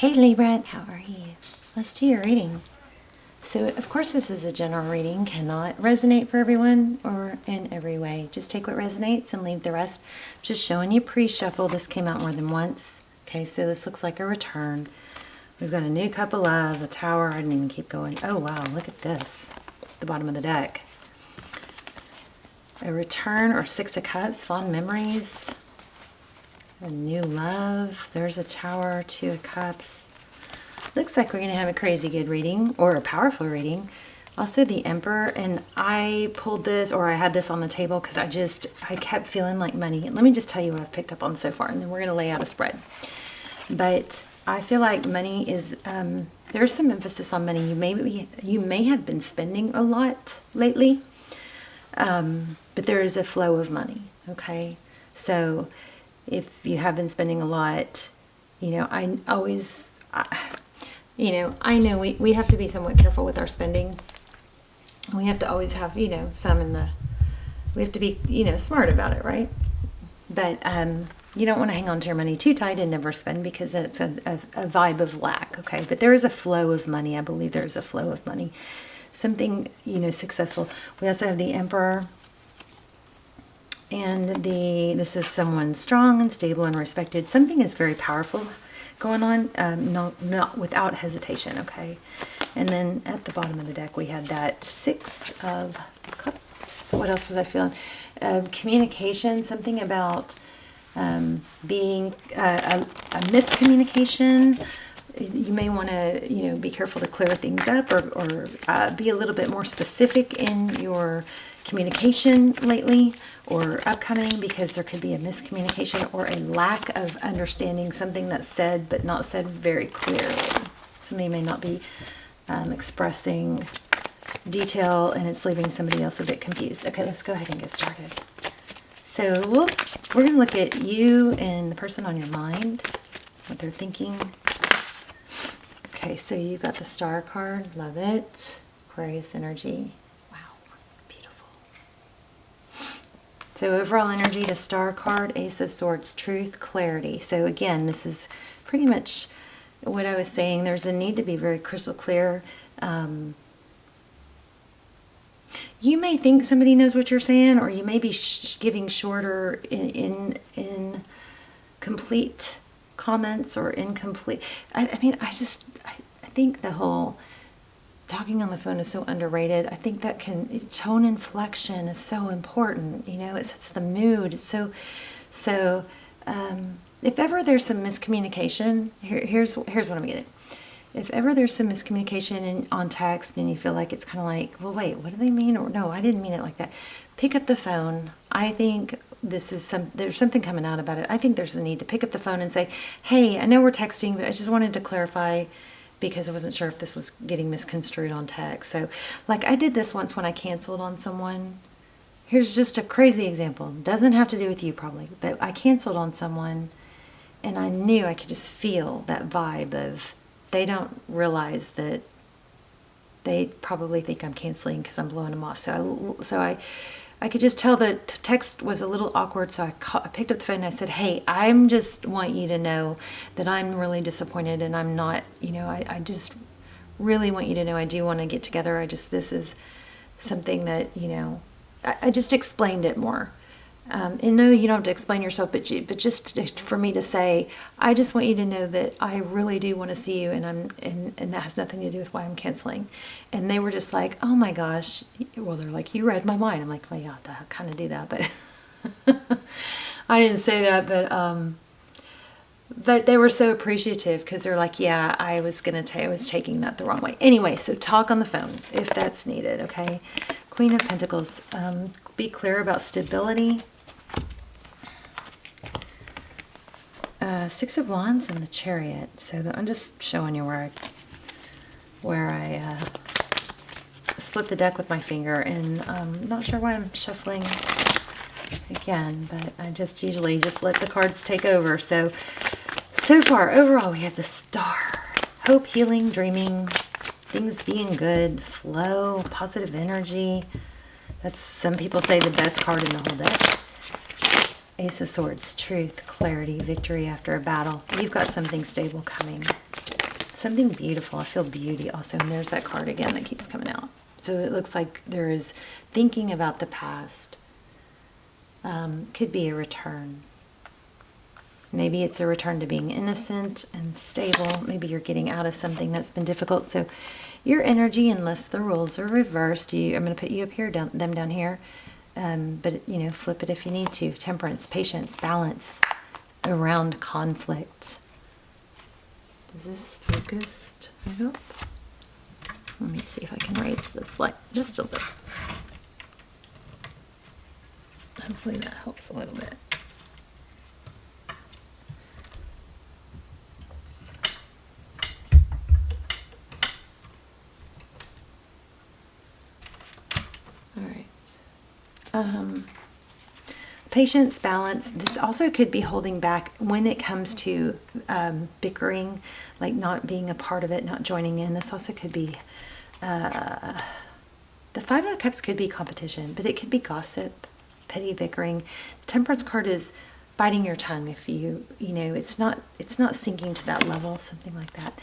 Hey Libra, how are you? Let's do your reading. So, of course, this is a general reading, cannot resonate for everyone or in every way. Just take what resonates and leave the rest. Just showing you pre-shuffle. This came out more than once. Okay, so this looks like a return. We've got a new cup of love, a tower. I didn't even keep going. Oh, wow, look at this. The bottom of the deck. A return or Six of Cups, fond memories. A new love. There's a tower, Two of Cups. Looks like we're going to have a crazy good reading or a powerful reading. Also the Emperor, and I pulled this, or I had this on the table because I kept feeling like money. Let me just tell you what I've picked up on so far, and then we're going to lay out a spread. But I feel like money is, there's some emphasis on money. You may have been spending a lot lately, but there is a flow of money, okay? So if you have been spending a lot, I know we have to be somewhat careful with our spending. We have to always have, some we have to be, smart about it, right? But you don't want to hang on to your money too tight and never spend, because it's a vibe of lack, okay? But there is a flow of money. I believe there is a flow of money. Something, successful. We also have the Emperor. And this is someone strong and stable and respected. Something is very powerful going on, not without hesitation, okay? And then at the bottom of the deck, we had that Six of Cups. What else was I feeling? Communication, something about being a miscommunication. You may want to, be careful to clear things up or be a little bit more specific in your communication lately or upcoming, because there could be a miscommunication or a lack of understanding, something that's said but not said very clearly. Somebody may not be expressing detail, and it's leaving somebody else a bit confused. Okay, let's go ahead and get started. So we're going to look at you and the person on your mind, what they're thinking. Okay, so you've got the Star card. Love it. Aquarius energy. So overall energy, the Star card, Ace of Swords, truth, clarity. So again, this is pretty much what I was saying. There's a need to be very crystal clear. You may think somebody knows what you're saying, or you may be giving shorter in complete comments or incomplete. I think the whole talking on the phone is so underrated. I think that tone inflection is so important. It sets the mood. It's so if ever there's some miscommunication, here's what I'm getting. If ever there's some miscommunication on text and you feel like it's kind of like, well, wait, what do they mean? Or no, I didn't mean it like that. Pick up the phone. I think there's something coming out about it. I think there's a need to pick up the phone and say, hey, I know we're texting, but I just wanted to clarify, because I wasn't sure if this was getting misconstrued on text. So, like, I did this once when I canceled on someone. Here's just a crazy example. Doesn't have to do with you probably, but I canceled on someone, and I knew I could just feel that vibe of they don't realize that they probably think I'm canceling because I'm blowing them off. So I could just tell the text was a little awkward, so I picked up the phone and I said, hey, I just want you to know that I'm really disappointed, and I'm not, I just really want you to know I do want to get together. This is something that, I just explained it more. And no, you don't have to explain yourself, but just for me to say, I just want you to know that I really do want to see you, and that has nothing to do with why I'm canceling. And they were just like, oh my gosh. Well, they're like, you read my mind. I'm like, well, yeah, I kind of do that, but I didn't say that, but they were so appreciative, because they're like, yeah, I was taking that the wrong way. Anyway, so talk on the phone if that's needed, okay? Queen of Pentacles, be clear about stability. Six of Wands and the Chariot. So I'm just showing you where I split the deck with my finger, and I'm not sure why I'm shuffling again, but I usually just let the cards take over. So far, overall, we have the Star. Hope, healing, dreaming, things being good, flow, positive energy. That's, some people say, the best card in the whole deck. Ace of Swords, truth, clarity, victory after a battle. You've got something stable coming. something beautiful. I feel beauty also. And there's that card again that keeps coming out. So it looks like there is thinking about the past. Could be a return. Maybe it's a return to being innocent and stable. Maybe you're getting out of something that's been difficult. So your energy, unless the rules are reversed, I'm going to put you up here, them down here. But, you know, flip it if you need to. Temperance, patience, balance around conflict. Is this focused? I hope. Let me see if I can raise this light just a little. Hopefully that helps a little bit. All right. Patience, balance. This also could be holding back when it comes to bickering, like not being a part of it, not joining in. This also could be, the Five of Cups could be competition, but it could be gossip, petty bickering. The Temperance card is biting your tongue if you know, it's not sinking to that level, something like that.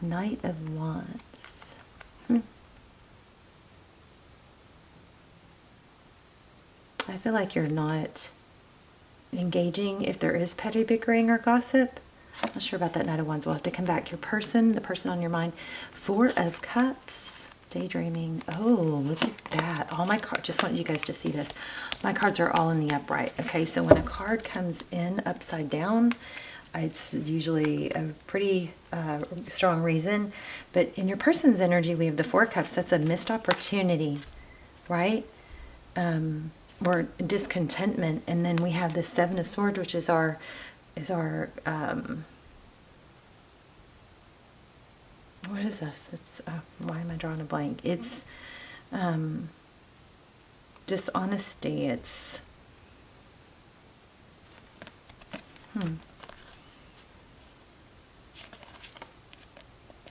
Knight of Wands. I feel like you're not engaging if there is petty bickering or gossip. I'm not sure about that Knight of Wands. We'll have to come back. Your person, the person on your mind. Four of Cups. Daydreaming. Oh, look at that. All my cards, just want you guys to see this. My cards are all in the upright. Okay, so when a card comes in upside down, it's usually a pretty strong reason. But in your person's energy, we have the Four of Cups. That's a missed opportunity, right? Or discontentment. And then we have the Seven of Swords, which is our what is this? It's why am I drawing a blank? It's dishonesty. It's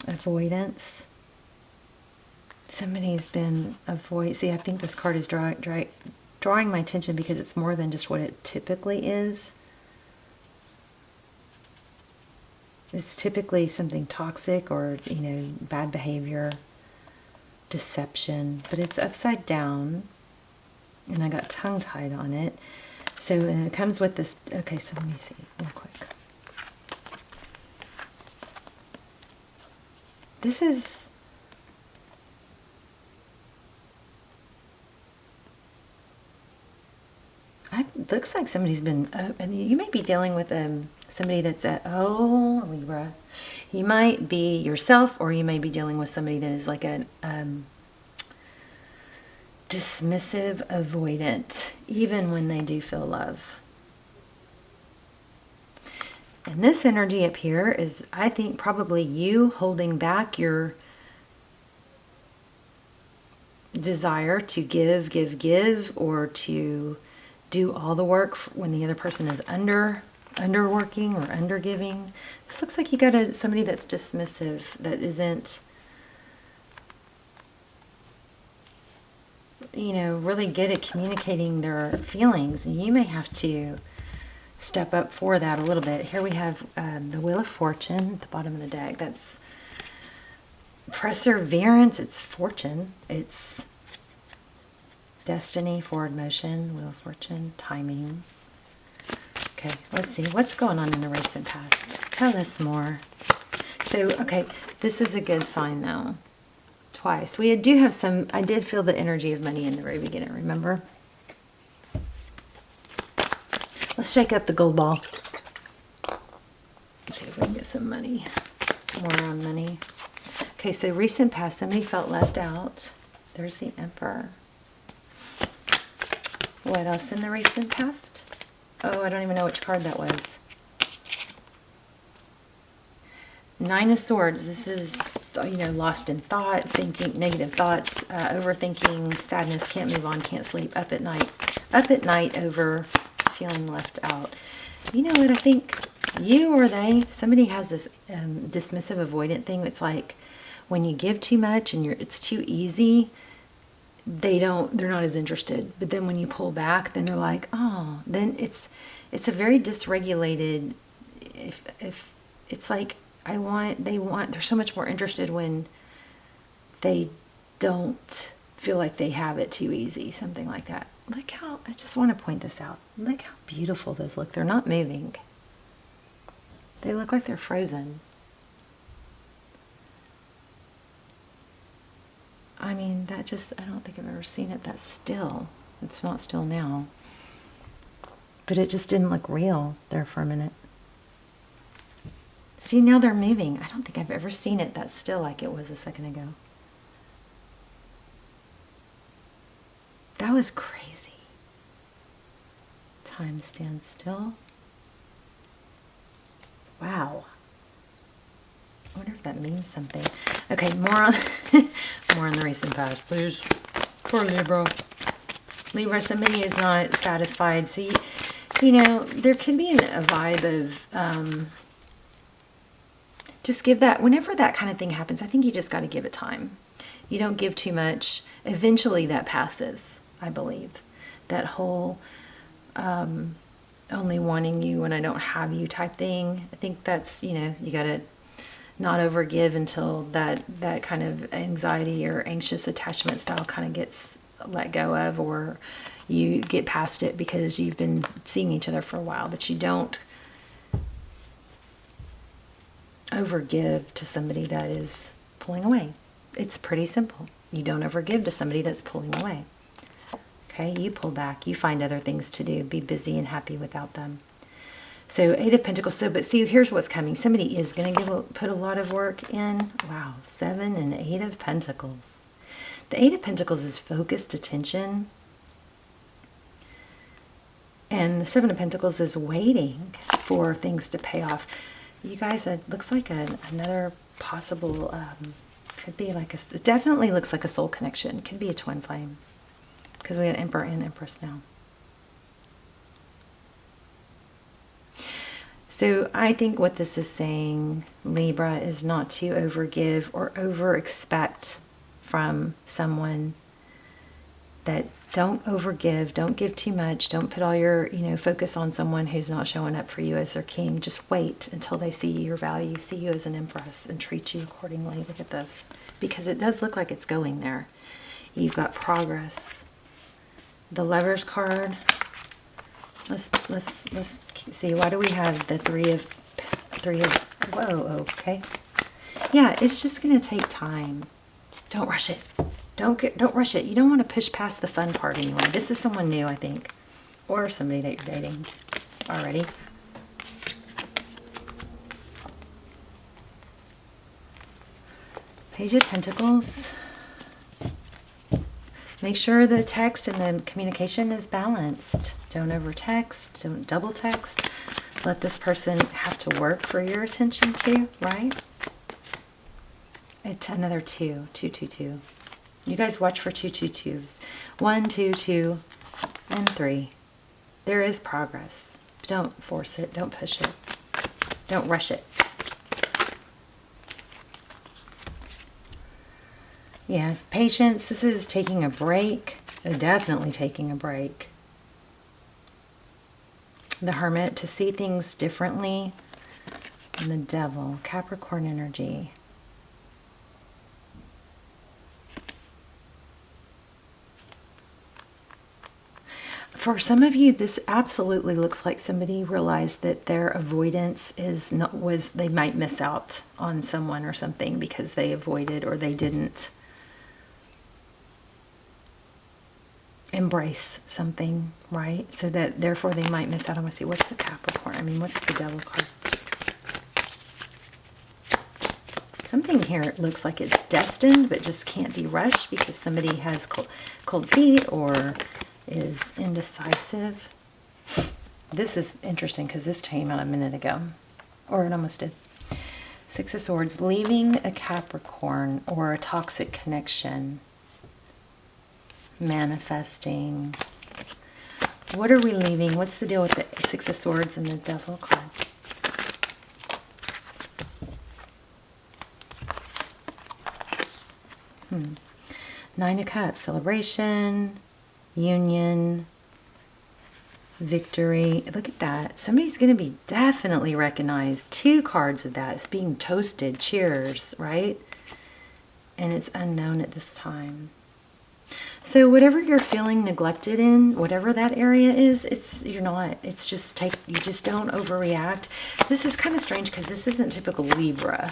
avoidance. Somebody's been see, I think this card is drawing my attention because it's more than just what it typically is. It's typically something toxic or, you know, bad behavior, deception, but it's upside down, and I got tongue-tied on it. So it comes with this. Okay, so let me see real quick. This is looks like somebody's been, and you may be dealing with somebody that's Libra. You might be yourself, or you may be dealing with somebody that is like a dismissive, avoidant, even when they do feel love. And this energy up here is, I think, probably you holding back your desire to give, or to do all the work when the other person is underworking or undergiving. This looks like you got somebody that's dismissive, that isn't, you know, really good at communicating their feelings. And you may have to step up for that a little bit. Here we have the Wheel of Fortune at the bottom of the deck. That's perseverance. It's fortune. It's destiny, forward motion, Wheel of Fortune, timing. Okay, let's see. What's going on in the recent past? Tell us more. So, okay, this is a good sign, though. Twice. We do have some, I did feel the energy of money in the very beginning, remember? Let's shake up the gold ball. Let's see if we can get some money. More on money. Okay, so recent past, somebody felt left out. There's the Emperor. What else in the recent past? Oh, I don't even know which card that was. Nine of Swords. This is, you know, lost in thought, thinking negative thoughts, overthinking, sadness, can't move on, can't sleep, up at night over feeling left out. You know what, I think you or they, somebody has this dismissive, avoidant thing. It's like when you give too much and it's too easy, they're not as interested. But then when you pull back, then they're like, oh, then it's a very dysregulated, if it's like, they're so much more interested when they don't feel like they have it too easy, something like that. Look how, I just want to point this out. Look how beautiful those look. They're not moving. They look like they're frozen. I mean, I don't think I've ever seen it that still. It's not still now. But it just didn't look real there for a minute. See, now they're moving. I don't think I've ever seen it that still like it was a second ago. That was crazy. Time stands still. Wow. I wonder if that means something. Okay, more on the recent past, please. Poor Libra. Libra, somebody is not satisfied. So, you know, there can be a vibe of just give that, whenever that kind of thing happens, I think you just got to give it time. You don't give too much. Eventually that passes, I believe. That whole only wanting you when I don't have you type thing. I think that's, you know, you got to not overgive until that kind of anxiety or anxious attachment style kind of gets let go of, or you get past it because you've been seeing each other for a while, but you don't overgive to somebody that is pulling away. It's pretty simple. You don't overgive to somebody that's pulling away. Okay, you pull back. You find other things to do. Be busy and happy without them. So 8 of Pentacles. So, but see, here's what's coming. Somebody is going to put a lot of work in. Wow, 7 and 8 of Pentacles. The 8 of Pentacles is focused attention. And the 7 of Pentacles is waiting for things to pay off. You guys, it looks like another possible, could be like it definitely looks like a soul connection. Could be a twin flame. Because we have Emperor and Empress now. So I think what this is saying, Libra, is not to overgive or over-expect from someone. That don't overgive, don't give too much, don't put all your, you know, focus on someone who's not showing up for you as their king. Just wait until they see your value, see you as an empress, and treat you accordingly. Look at this. Because it does look like it's going there. You've got progress. The Lovers card. Let's see. Why do we have the three of whoa, okay. Yeah, it's just going to take time. Don't rush it. Don't rush it. You don't want to push past the fun part anyway. This is someone new, I think. Or somebody that you're dating already. Page of Pentacles. Make sure the text and the communication is balanced. Don't over text. Don't double text. Let this person have to work for your attention too, right? It's another 2. 2, 2, 2. You guys watch for 2, 2, 2s. 1, 2, 2, and 3. There is progress. Don't force it. Don't push it. Don't rush it. Yeah, patience. This is taking a break. Definitely taking a break. The Hermit, to see things differently. And the Devil, Capricorn energy. For some of you, this absolutely looks like somebody realized that their avoidance they might miss out on someone or something because they avoided or they didn't embrace something, right? So that therefore they might miss out on, let's see, what's the Capricorn? I mean, what's the Devil card? Something here, it looks like it's destined, but just can't be rushed because somebody has cold feet or is indecisive. This is interesting because this came out a minute ago. Or it almost did. 6 of Swords, leaving a Capricorn or a toxic connection. Manifesting. What are we leaving? What's the deal with the 6 of Swords and the Devil card? Nine of Cups, celebration, union, victory. Look at that. Somebody's going to be definitely recognized. 2 cards of that. It's being toasted. Cheers, right? And it's unknown at this time. So whatever you're feeling neglected in, whatever that area is, you're not. It's just you just don't overreact. This is kind of strange because this isn't typical Libra.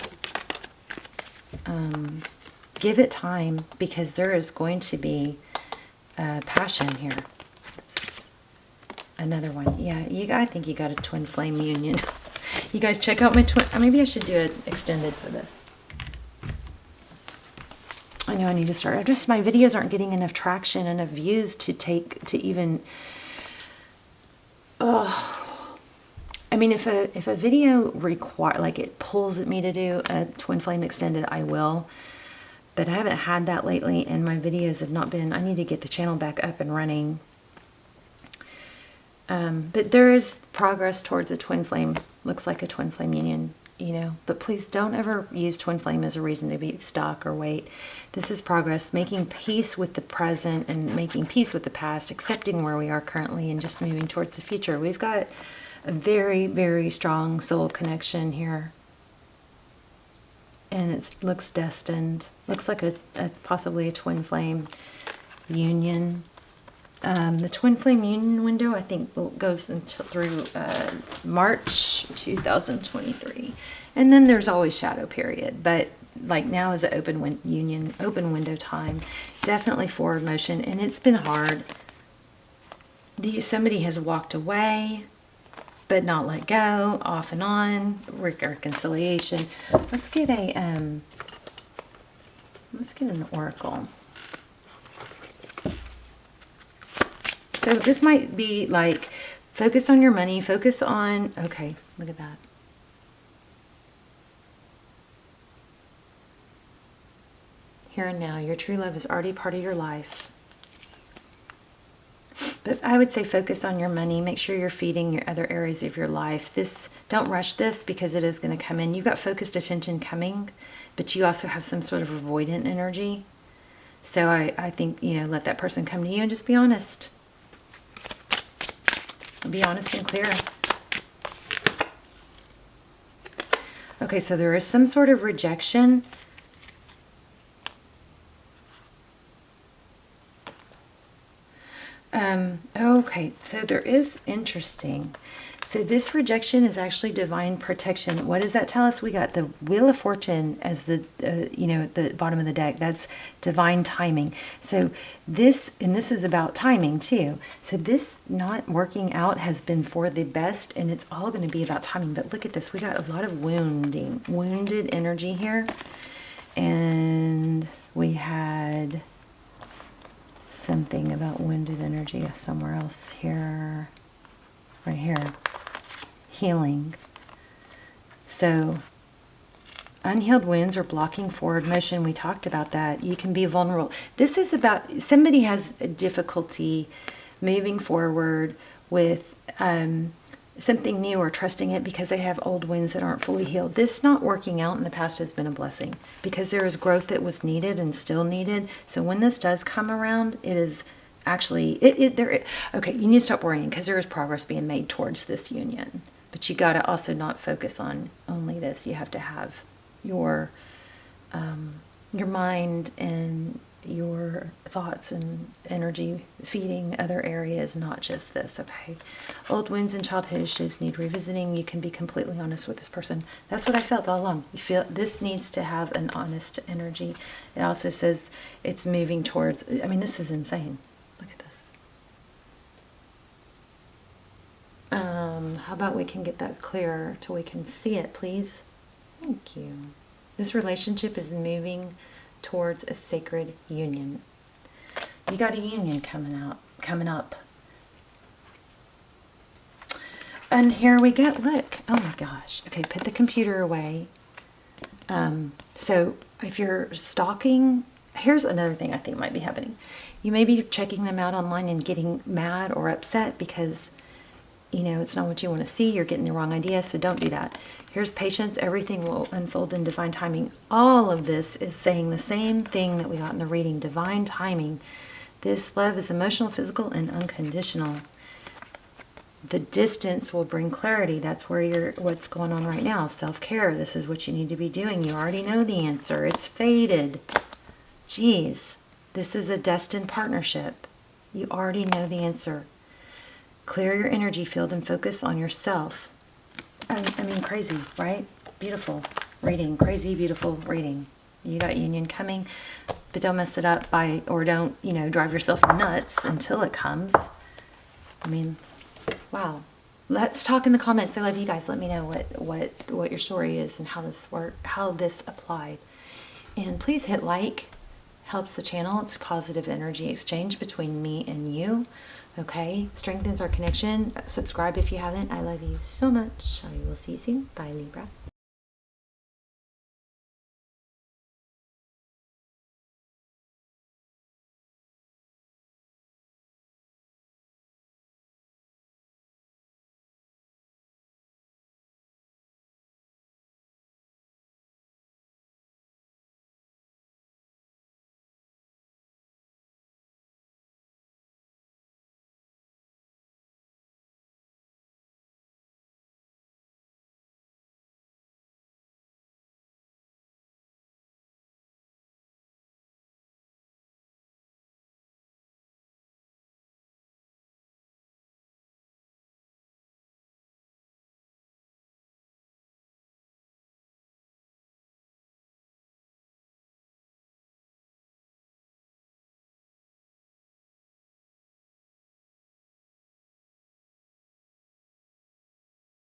Give it time, because there is going to be passion here. Another one. Yeah, I think you got a twin flame union. You guys check out my maybe I should do it extended for this. I know I need to start. My videos aren't getting enough traction, enough views to even. I mean, if a video it pulls at me to do a twin flame extended, I will. But I haven't had that lately, and my videos have not been. I need to get the channel back up and running. But there is progress towards a twin flame. Looks like a twin flame union, But please don't ever use twin flame as a reason to be stuck or wait. This is progress, making peace with the present and making peace with the past, accepting where we are currently and just moving towards the future. We've got a very, very strong soul connection here. And it looks destined. Looks like possibly a twin flame union. The twin flame union window, I think, goes through March 2023. And then there's always shadow period. But like now is an open window time. Definitely forward motion. And it's been hard. Somebody has walked away, but not let go, off and on, reconciliation. Let's get an oracle. So this might be like, focus on your money, focus on, okay, look at that. Here and now, your true love is already part of your life. But I would say focus on your money. Make sure you're feeding your other areas of your life. Don't rush this, because it is going to come in. You've got focused attention coming, but you also have some sort of avoidant energy. So I think, let that person come to you and just be honest. Be honest and clear. Okay, so there is some sort of rejection. Okay, so there is interesting. So this rejection is actually divine protection. What does that tell us? We got the Wheel of Fortune as the, at the bottom of the deck. That's divine timing. So this is about timing too. So this not working out has been for the best, and it's all going to be about timing. But look at this. We got a lot of wounded energy here. And we had something about wounded energy somewhere else here. Right here. Healing. So unhealed wounds are blocking forward motion. We talked about that. You can be vulnerable. This is about somebody has a difficulty moving forward with something new or trusting it because they have old wounds that aren't fully healed. This not working out in the past has been a blessing, because there is growth that was needed and still needed. So when this does come around, it is actually okay, you need to stop worrying, because there is progress being made towards this union. But you got to also not focus on only this. You have to have your mind and your thoughts and energy feeding other areas, not just this. Okay, old wounds and childhood issues need revisiting. You can be completely honest with this person. That's what I felt all along. You feel this needs to have an honest energy. It also says it's moving towards, I mean, this is insane. Look at this. How about we can get that clearer till we can see it, please? Thank you. This relationship is moving towards a sacred union. You got a union coming up. And here we go. Look. Oh my gosh. Okay, put the computer away. So if you're stalking, here's another thing I think might be happening. You may be checking them out online and getting mad or upset because it's not what you want to see. You're getting the wrong idea, so don't do that. Here's patience. Everything will unfold in divine timing. All of this is saying the same thing that we got in the reading. Divine timing. This love is emotional, physical, and unconditional. The distance will bring clarity. That's where what's going on right now. Self-care. This is what you need to be doing. You already know the answer. It's fated. Geez, this is a destined partnership. You already know the answer. Clear your energy field and focus on yourself. I mean, crazy, right? Beautiful reading. Crazy, beautiful reading. You got union coming, but don't mess it up or don't, drive yourself nuts until it comes. I mean, wow. Let's talk in the comments. I love you guys. Let me know what your story is and how this applied. And please hit like. Helps the channel. It's a positive energy exchange between me and you. Okay? Strengthens our connection. Subscribe if you haven't. I love you so much. I will see you soon. Bye, Libra.